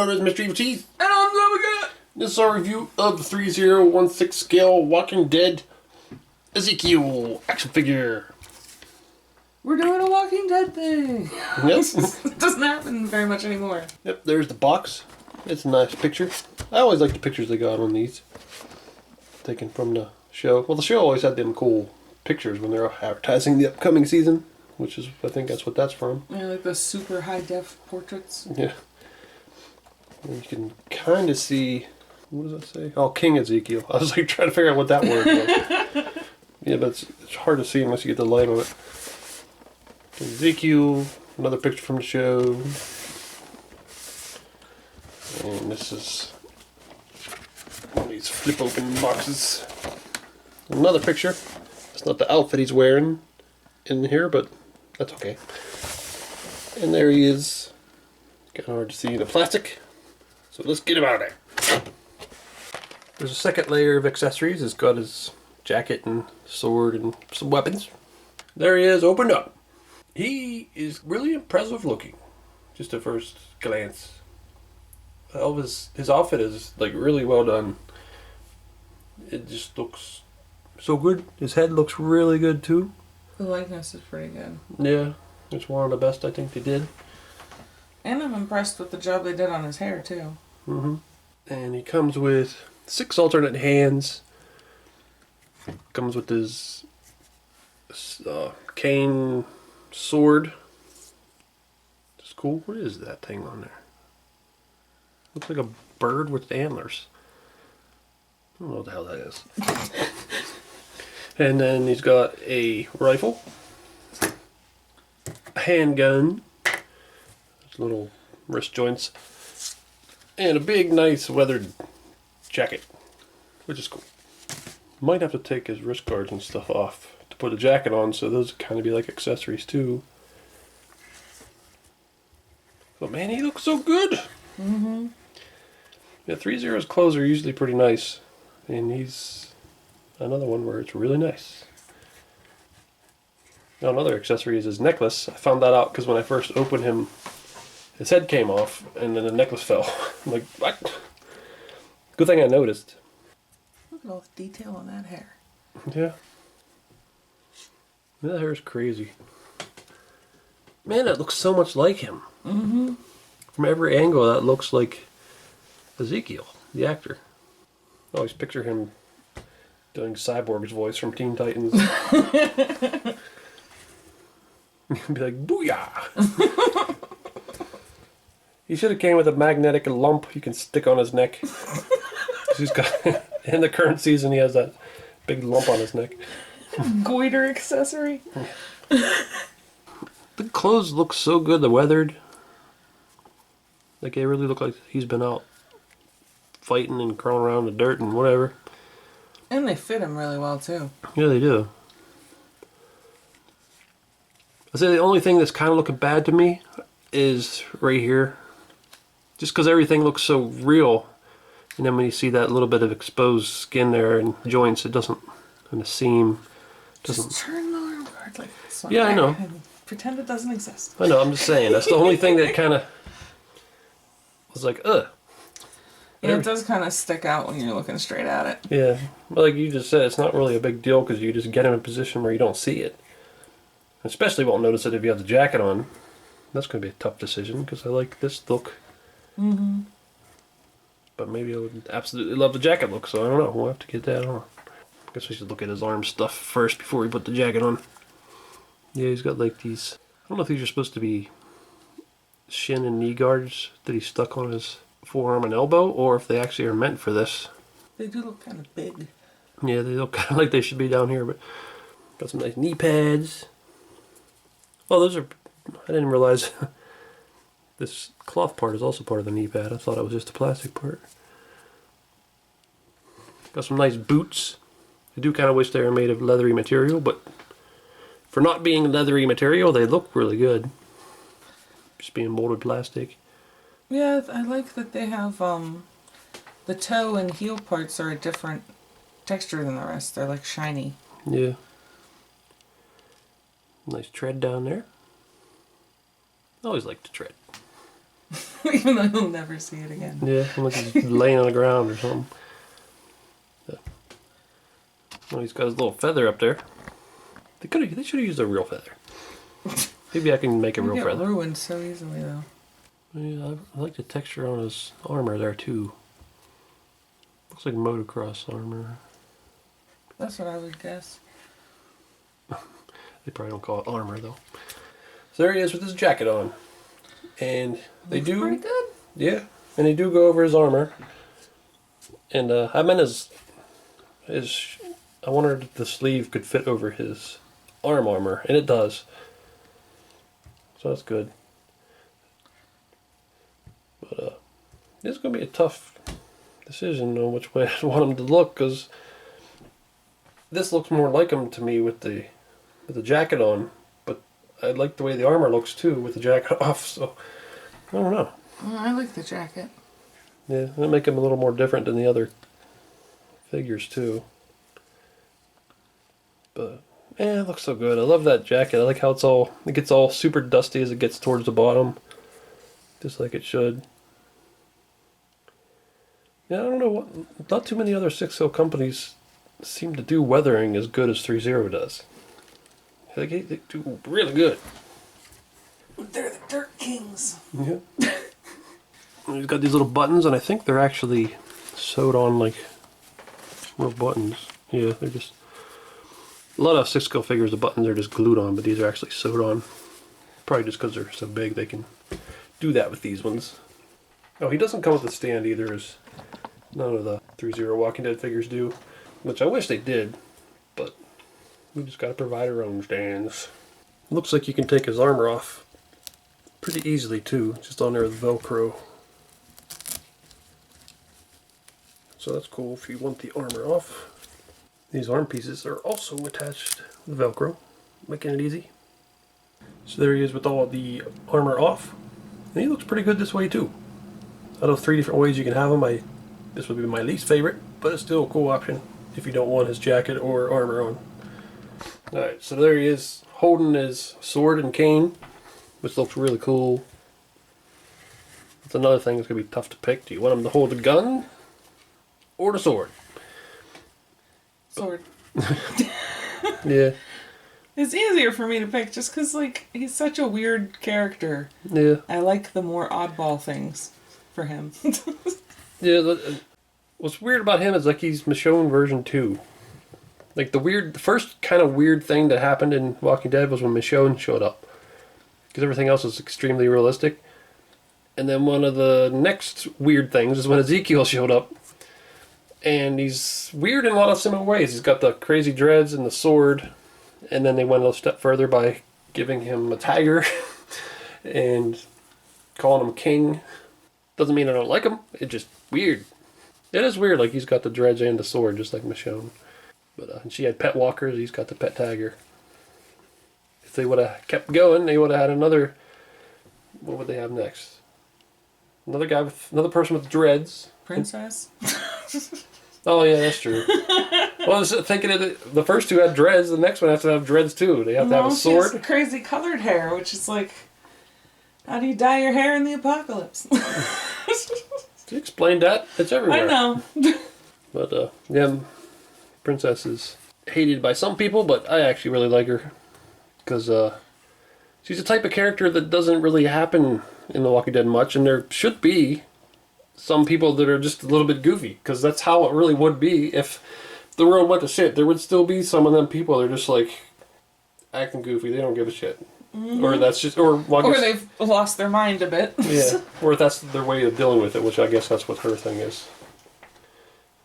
know it's Mr. Evilcheese. And I'm Zombicat. This is our review of the 3016 scale Walking Dead Ezekiel action figure. We're doing a Walking Dead thing. Yep. It doesn't happen very much anymore. Yep, there's the box. It's a nice picture. I always like the pictures they got on these. Taken from the show. Well, the show always had them cool pictures when they're advertising the upcoming season, which is, I think that's what that's from. Yeah, like the super high def portraits. Yeah. And you can kind of see, what does that say? Oh, King Ezekiel. I was like trying to figure out what that word was. Yeah, but it's hard to see unless you get the light on it. Ezekiel, another picture from the show. And this is one of these flip open boxes. Another picture. It's not the outfit he's wearing in here, but that's okay. And there he is. Kind of hard to see the plastic. So let's get him out of there. There's a second layer of accessories. It's got his jacket and sword and some weapons. There he is, opened up. He is really impressive looking, just at first glance. All of his outfit is like really well done. It just looks so good. His head looks really good too. The likeness is pretty good. Yeah, it's one of the best I think they did. And I'm impressed with the job they did on his hair too. Mm-hmm. And he comes with 6 alternate hands. Comes with his cane sword. It's cool. What is that thing on there? Looks like a bird with antlers. I don't know what the hell that is. And then he's got a rifle, a handgun, little wrist joints, and a big, nice weathered jacket, which is cool. Might have to take his wrist guards and stuff off to put a jacket on, so those kind of be like accessories too. But man, he looks so good. Mm-hmm. Yeah, Threezero's clothes are usually pretty nice, and he's another one where it's really nice. Now another accessory is his necklace. I found that out because when I first opened him, his head came off, and then the necklace fell. I'm like, what? Good thing I noticed. Look at all the detail on that hair. Yeah. That hair is crazy. Man, it looks so much like him. Mm-hmm. From every angle, that looks like Ezekiel, the actor. I always picture him doing Cyborg's voice from Teen Titans. Be like, booyah! He should have came with a magnetic lump you can stick on his neck. He's got, in the current season, he has that big lump on his neck. Goiter accessory. The clothes look so good, the weathered. Like they really look like he's been out fighting and crawling around the dirt and whatever. And they fit him really well too. Yeah, they do. I'd say the only thing that's kind of looking bad to me is right here. Just because everything looks so real. And then when you see that little bit of exposed skin there and joints, it doesn't, and the seam doesn't. Just turn the arm guard like this one. Yeah, I know. And pretend it doesn't exist. I know, I'm just saying. That's the only thing that kind of was like, ugh. Yeah, it does kind of stick out when you're looking straight at it. Yeah, well, like you just said, it's not really a big deal because you just get in a position where you don't see it. Especially won't notice it if you have the jacket on. That's going to be a tough decision because I like this look. Mm-hmm. But maybe I would absolutely love the jacket look, so I don't know. We'll have to get that on. I guess we should look at his arm stuff first before we put the jacket on. Yeah, he's got like these, I don't know if these are supposed to be shin and knee guards that he stuck on his forearm and elbow, or if they actually are meant for this. They do look kind of big. Yeah, they look kind of like they should be down here, but got some nice knee pads. Oh, those are, I didn't realize this cloth part is also part of the knee pad. I thought it was just a plastic part. Got some nice boots. I do kind of wish they were made of leathery material, but for not being leathery material, they look really good. Just being molded plastic. Yeah, I like that they have the toe and heel parts are a different texture than the rest. They're like shiny. Yeah. Nice tread down there. I always like to tread. Even though you'll never see it again. Yeah, unless he's laying on the ground or something. Yeah. Well, he's got his little feather up there. They should have used a real feather. Maybe I can make a real get feather. Ruined so easily though. Yeah, I like the texture on his armor there too. Looks like motocross armor. That's what I would guess. They probably don't call it armor though. So there he is with his jacket on, and they Looks do pretty good. Yeah, and they do go over his armor. And I meant his. I wondered if the sleeve could fit over his armor, and it does. So that's good. But it's going to be a tough decision on which way I want him to look, because this looks more like him to me with the jacket on, but I like the way the armor looks too with the jacket off. So I don't know. I like the jacket. Yeah, that'll make him a little more different than the other figures too. But it looks so good. I love that jacket. I like how it gets all super dusty as it gets towards the bottom, just like it should. Yeah, I don't know what. Not too many other 6.0 companies seem to do weathering as good as Threezero does. They do really good. They're the Dirt Kings. Yeah. He's got these little buttons, and I think they're actually sewed on like real buttons. Yeah, they're just. A lot of 6.0 figures, the buttons are just glued on, but these are actually sewed on. Probably just because they're so big, they can do that with these ones. Oh, he doesn't come with a stand either, as none of the Threezero Walking Dead figures do, which I wish they did, but we just got to provide our own stands. Looks like you can take his armor off pretty easily too, just on there with Velcro. So that's cool if you want the armor off. These arm pieces are also attached with Velcro, making it easy. So there he is with all the armor off. And he looks pretty good this way too. Out of 3 different ways you can have him, this would be my least favorite, but it's still a cool option if you don't want his jacket or armor on. Alright, so there he is holding his sword and cane, which looks really cool. That's another thing that's going to be tough to pick. Do you want him to hold the gun or the sword? Sword. Yeah. It's easier for me to pick just because, like, he's such a weird character. Yeah. I like the more oddball things for him. Yeah, what's weird about him is like he's Michonne version 2. Like the first kind of weird thing that happened in Walking Dead was when Michonne showed up. Because everything else was extremely realistic. And then one of the next weird things is when Ezekiel showed up. And he's weird in a lot of similar ways. He's got the crazy dreads and the sword. And then they went a step further by giving him a tiger. And calling him King. Doesn't mean I don't like him. It's just weird. It is weird, like he's got the dreads and the sword, just like Michonne. But and she had pet walkers, he's got the pet tiger. If they would have kept going, they would have had another... What would they have next? Another person with dreads. Princess? Oh yeah, that's true. Well, I was thinking of the first two had dreads, the next one has to have dreads too. They have to have a sword. She has crazy colored hair, which is like... How do you dye your hair in the apocalypse? You explained that. It's everywhere. I know. But yeah, Princess is hated by some people, but I actually really like her. Because she's a type of character that doesn't really happen in The Walking Dead much, and there should be some people that are just a little bit goofy, because that's how it really would be if the world went to shit. There would still be some of them people that are just like acting goofy. They don't give a shit. Mm-hmm. Or that's just, or they've lost their mind a bit. Yeah, or that's their way of dealing with it, which I guess that's what her thing is.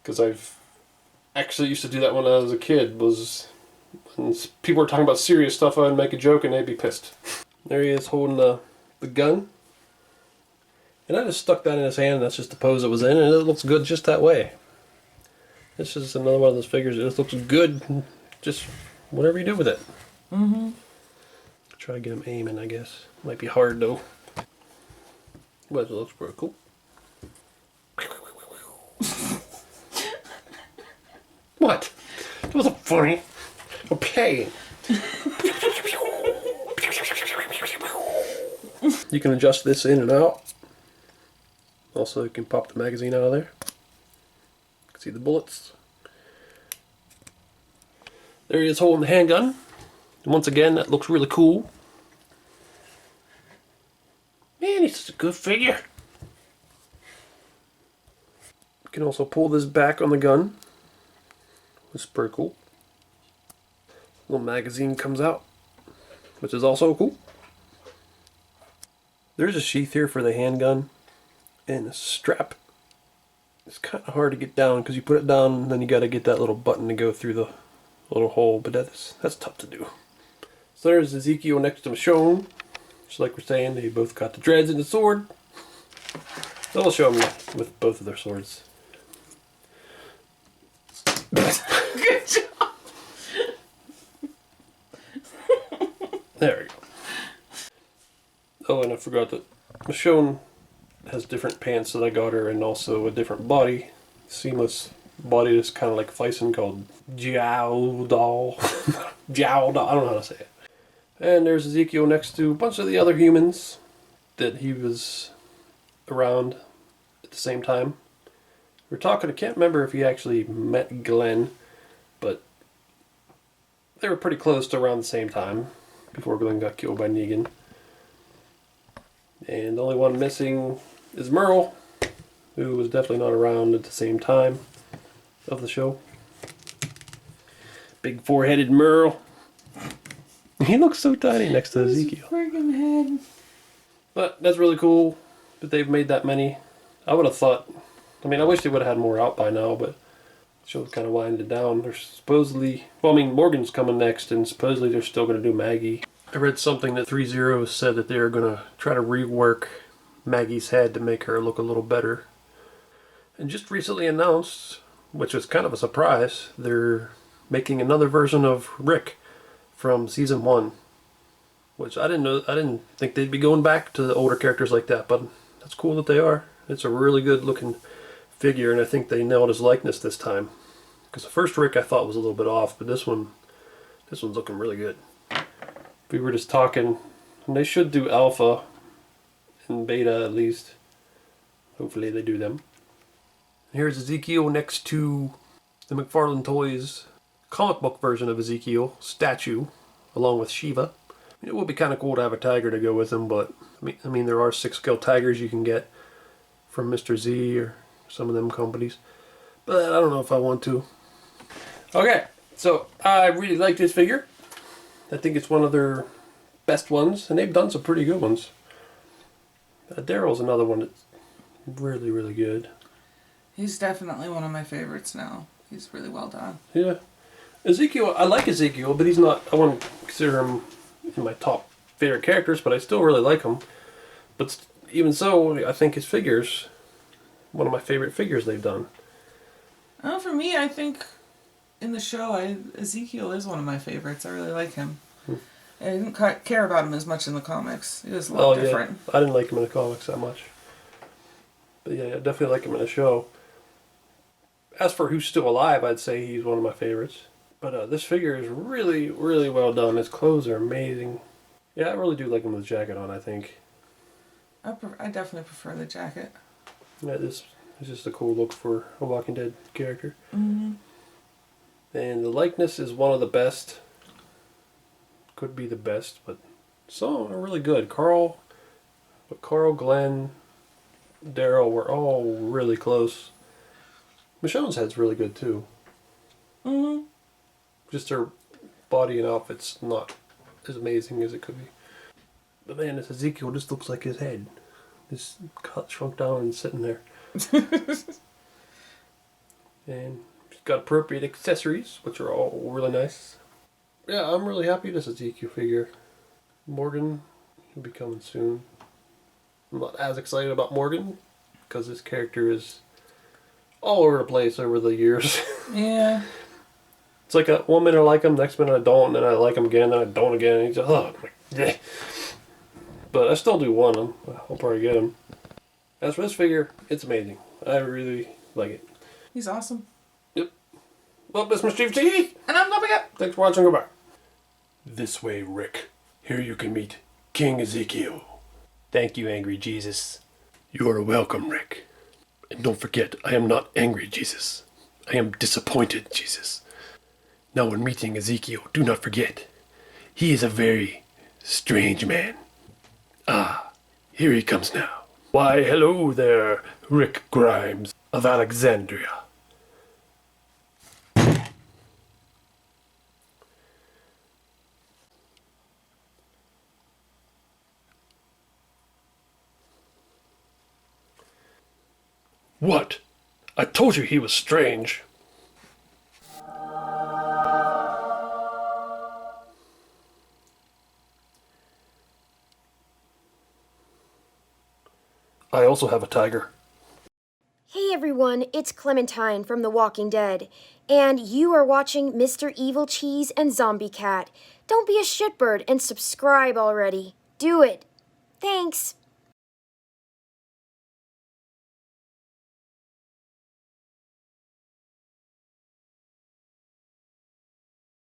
Because I've actually used to do that when I was a kid. Was when people were talking about serious stuff, I'd make a joke and they'd be pissed. There he is holding the gun, and I just stuck that in his hand. And that's just the pose it was in, and it looks good just that way. This is another one of those figures. It just looks good, just whatever you do with it. Mm-hmm. Try to get him aiming, I guess. Might be hard though. But it looks pretty cool. What? That wasn't funny. I'm playing. You can adjust this in and out. Also, you can pop the magazine out of there. You can see the bullets. There he is holding the handgun. And once again, that looks really cool. Man, he's a good figure. You can also pull this back on the gun, which is pretty cool. Little magazine comes out, which is also cool. There's a sheath here for the handgun, and the strap is kind of hard to get down because you put it down and then you got to get that little button to go through the little hole, but that's tough to do. So there's Ezekiel next to Michonne. Just like we're saying, they both got the dreads and the sword. So we'll show them with both of their swords. Good job. There we go. Oh, and I forgot that Michonne has different pants that I got her, and also a different body. Seamless body that's kind of like Fison, called Jiao Doll. Jiao Doll, I don't know how to say it. And there's Ezekiel next to a bunch of the other humans that he was around at the same time. We're talking, I can't remember if he actually met Glenn, but they were pretty close to around the same time before Glenn got killed by Negan. And the only one missing is Merle, who was definitely not around at the same time of the show. Big four-headed Merle. He looks so tiny next to Ezekiel. Friggin' head. But that's really cool that they've made that many. I would have thought, I mean, I wish they would have had more out by now, but the show's kind of winded down. They're supposedly, well, I mean, Morgan's coming next, and supposedly they're still going to do Maggie. I read something that Threezero said that they're going to try to rework Maggie's head to make her look a little better. And just recently announced, which was kind of a surprise, they're making another version of Rick from season 1, which I didn't think they'd be going back to the older characters like that, but that's cool that they are. It's a really good looking figure, and I think they nailed his likeness this time. Because the first Rick I thought was a little bit off, but this one's looking really good. We were just talking, and they should do alpha and beta at least. Hopefully they do them. Here's Ezekiel next to the McFarlane Toys comic book version of Ezekiel statue, along with Shiva. It would be kind of cool to have a tiger to go with him, but I mean there are 6-scale tigers you can get from Mr. Z or some of them companies, but I don't know if I want to. Okay, so I really like this figure. I think it's one of their best ones, and they've done some pretty good ones. Daryl's another one that's really, really good. He's definitely one of my favorites now. He's really well done. Yeah. Ezekiel, I like Ezekiel, but he's not, I wouldn't consider him in my top favorite characters, but I still really like him. But even so, I think his figure's one of my favorite figures they've done. For me, I think in the show, Ezekiel is one of my favorites. I really like him. I didn't care about him as much in the comics. He was a lot different. Yeah. I didn't like him in the comics that much. But yeah, I definitely like him in the show. As for who's still alive, I'd say he's one of my favorites. But this figure is really, really well done. His clothes are amazing. Yeah, I really do like him with the jacket on, I think. I definitely prefer the jacket. Yeah, this is just a cool look for a Walking Dead character. Mm-hmm. And the likeness is one of the best. Could be the best, but some are really good. Carl, Glenn, Daryl were all really close. Michonne's head's really good too. Mm-hmm. Just her body and outfit's not as amazing as it could be. But man, this Ezekiel just looks like his head. Just cut, shrunk down and sitting there. And he's got appropriate accessories, which are all really nice. Yeah, I'm really happy with this Ezekiel figure. Morgan will be coming soon. I'm not as excited about Morgan, because this character is all over the place over the years. Yeah. It's like one minute I like him, next minute I don't, and then I like him again, then I don't again, and he's just, oh, yeah. But I still do want him. I'll probably get him. As for this figure, it's amazing. I really like it. He's awesome. Yep. Well, this is Mischief TV. And I'm Loving It. Thanks for watching. Goodbye. This way, Rick. Here you can meet King Ezekiel. Thank you, Angry Jesus. You are welcome, Rick. And don't forget, I am not angry, Jesus. I am disappointed, Jesus. Now when meeting Ezekiel, do not forget, he is a very strange man. Ah, here he comes now. Why, hello there, Rick Grimes of Alexandria. What? I told you he was strange. I also have a tiger. Hey everyone, it's Clementine from The Walking Dead, and you are watching Mr. Evilcheese and Zombie Cat. Don't be a shitbird and subscribe already. Do it. Thanks.